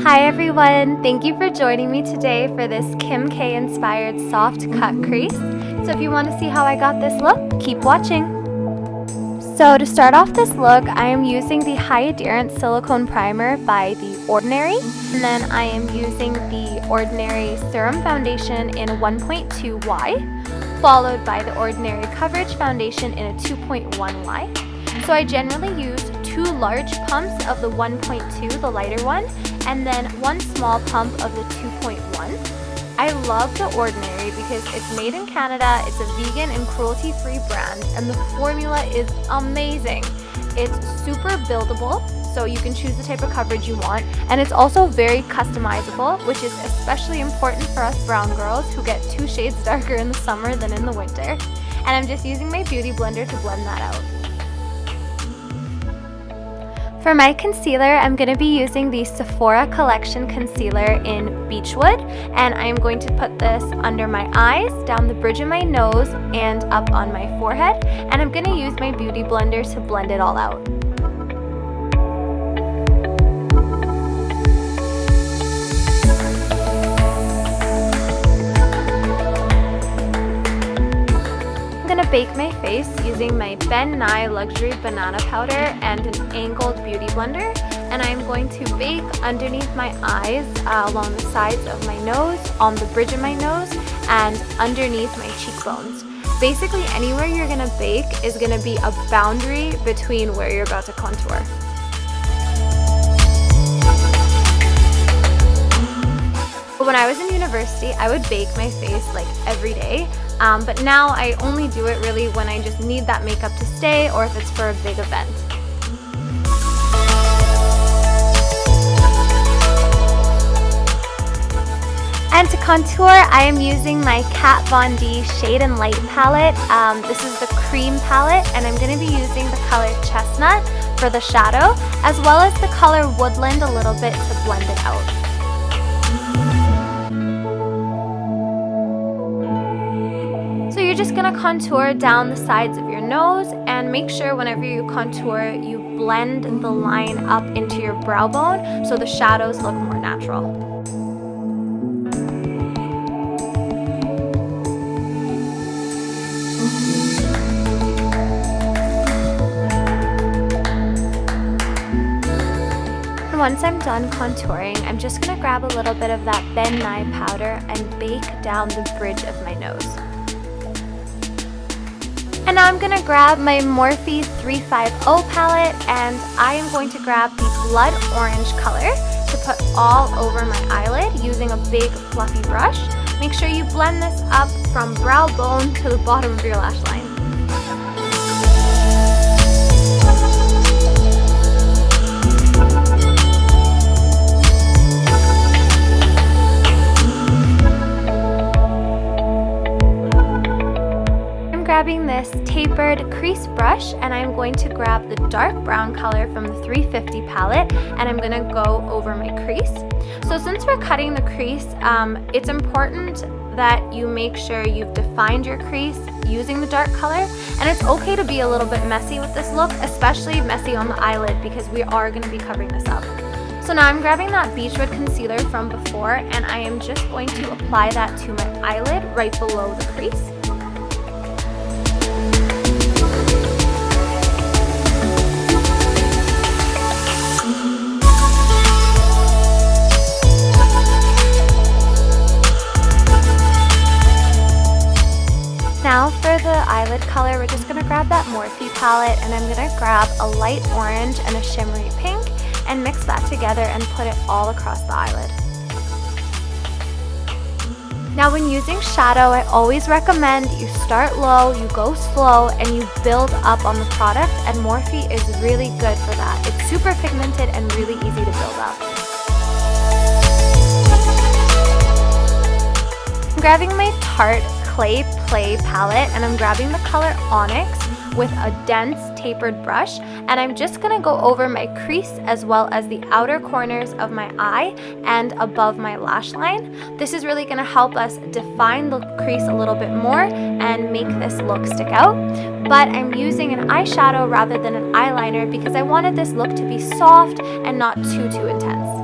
Hi everyone, thank you for joining me today for this Kim K inspired soft cut crease. So if you want to see how I got this look, keep watching. So to start off this look, I am using the High Adherence Silicone Primer by TheOrdinary, and then I am using the Ordinary Serum Foundation in a 1.2Y, followed by the Ordinary Coverage Foundation in a 2.1Y. So I generally use 2 large pumps of the 1.2, the lighter one, and then 1 small pump of the 2.1. I love The Ordinary because it's made in Canada, it's a vegan and cruelty-free brand, and the formula is amazing. It's super buildable, so you can choose the type of coverage you want, and it's also very customizable, which is especially important for us brown girls who get 2 shades darker in the summer than in the winter. And I'm just using my beauty blender to blend that out. For my concealer, I'm going to be using the Sephora Collection Concealer in Beechwood, and I am going to put this under my eyes, down the bridge of my nose, and up on my forehead, and I'm going to use my beauty blender to blend it all out. Bake my face using my Ben Nye Luxury Banana Powder and an angled beauty blender, and I'm going to bake underneath my eyes, along the sides of my nose, on the bridge of my nose, and underneath my cheekbones. Basically anywhere you're going to bake is going to be a boundary between where you're about to contour. When I was in university, I would bake my face like every day, but now I only do it really when I just need that makeup to stay or if it's for a big event. And to contour, I am using my Kat Von D Shade and Light palette. This is the cream palette, and I'm going to be using the color Chestnut for the shadow, as well as the color Woodland a little bit to blend it out. You're just going to contour down the sides of your nose, and make sure whenever you contour you blend the line up into your brow bone so the shadows look more natural. And once I'm done contouring, I'm just going to grab a little bit of that Ben Nye powder and bake down the bridge of my nose. And now I'm going to grab my Morphe 350 palette, and I am going to grab the blood orange color to put all over my eyelid using a big fluffy brush. Make sure you blend this up from brow bone to the bottom of your lash line. Grabbing this tapered crease brush, and I'm going to grab the dark brown color from the 350 palette, and I'm going to go over my crease. So since we're cutting the crease, it's important that you make sure you've defined your crease using the dark color, and it's okay to be a little bit messy with this look, especially messy on the eyelid because we are going to be covering this up. So now I'm grabbing that Beechwood concealer from before, and I am just going to apply that to my eyelid right below the crease. Now for the eyelid color, we're just going to grab that Morphe palette, and I'm going to grab a light orange and a shimmery pink and mix that together and put it all across the eyelid. Now when using shadow, I always recommend you start low, you go slow, and you build up on the product, and Morphe is really good for that. It's super pigmented and really easy to build up. I'm grabbing my Tarte Clay Play palette, and I'm grabbing the color Onyx with a dense tapered brush, and I'm just going to go over my crease as well as the outer corners of my eye and above my lash line. This is really going to help us define the crease a little bit more and make this look stick out. But I'm using an eyeshadow rather than an eyeliner because I wanted this look to be soft and not too intense.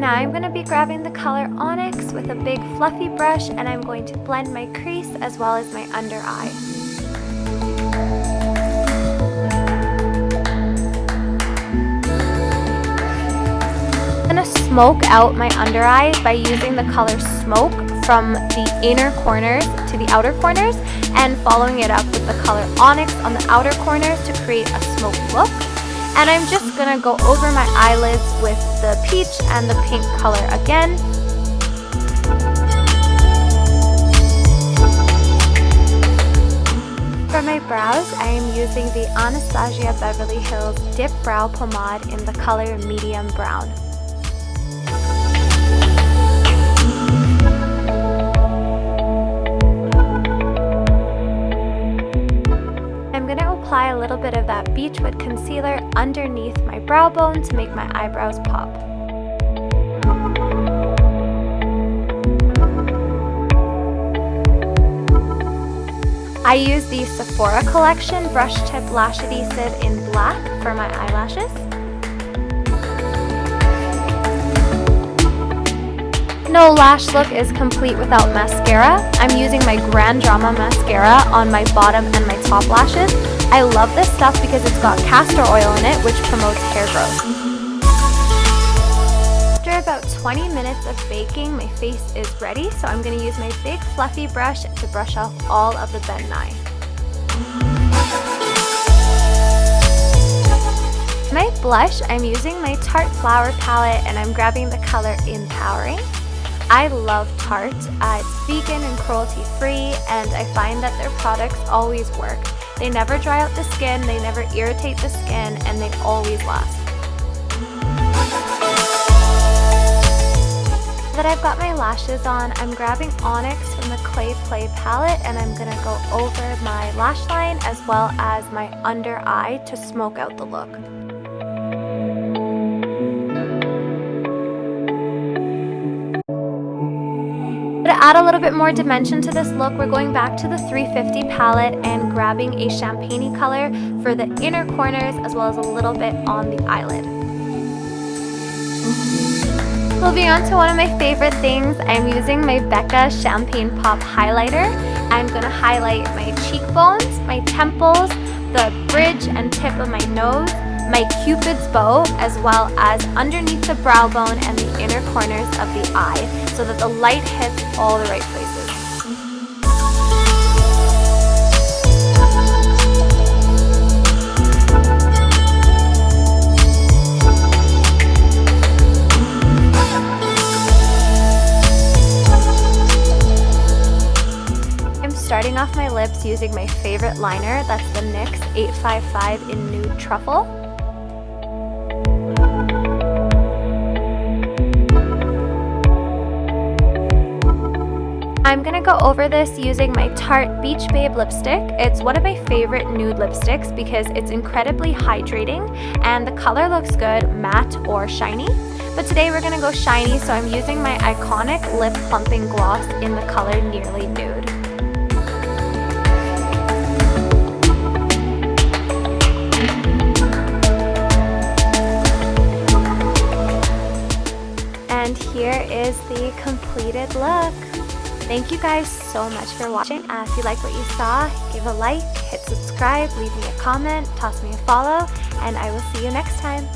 now I'm going to be grabbing the color Onyx with a big fluffy brush, and I'm going to blend my crease as well as my under eye. I'm going to smoke out my under eye by using the color Smoke from the inner corners to the outer corners and following it up with the color Onyx on the outer corners to create a smoke look. And I'm just going to go over my eyelids with the peach and the pink color again. For my brows, I am using the Anastasia Beverly Hills Dip Brow Pomade in the color Medium Brown. Apply a little bit of that Beechwood concealer underneath my brow bone to make my eyebrows pop. I use the Sephora Collection Brush Tip Lash Adhesive in black for my eyelashes. No lash look is complete without mascara. I'm using my Grand Drama mascara on my bottom and my top lashes. I love this stuff because it's got castor oil in it, which promotes hair growth. After about 20 minutes of baking, my face is ready, so I'm going to use my big fluffy brush to brush off all of the Ben Nye. My blush, I'm using my Tarte Flower palette, and I'm grabbing the color Empowering. I love Tarte. It's vegan and cruelty-free, and I find that their products always work. They never dry out the skin, they never irritate the skin, and they always last. Now that I've got my lashes on, I'm grabbing Onyx from the Clay Play palette, and I'm going to go over my lash line as well as my under eye to smoke out the look. To add a little bit more dimension to this look, we're going back to the 350 palette and grabbing a champagne-y color for the inner corners as well as a little bit on the eyelid. Moving on to one of my favorite things, I'm using my Becca Champagne Pop Highlighter. I'm going to highlight my cheekbones, my temples, the bridge and tip of my nose, my Cupid's bow, as well as underneath the brow bone and the inner corners of the eye, so that the light hits all the right places. I'm starting off my lips using my favorite liner, that's the NYX 855 in Nude Truffle. I'm going to go over this using my Tarte Beach Babe lipstick. It's one of my favorite nude lipsticks because it's incredibly hydrating and the color looks good, matte or shiny. But today we're going to go shiny, so I'm using my iconic lip plumping gloss in the color Nearly Nude. And here is the completed look. Thank you guys so much for watching. If you like what you saw, give a like, hit subscribe, leave me a comment, toss me a follow, and I will see you next time.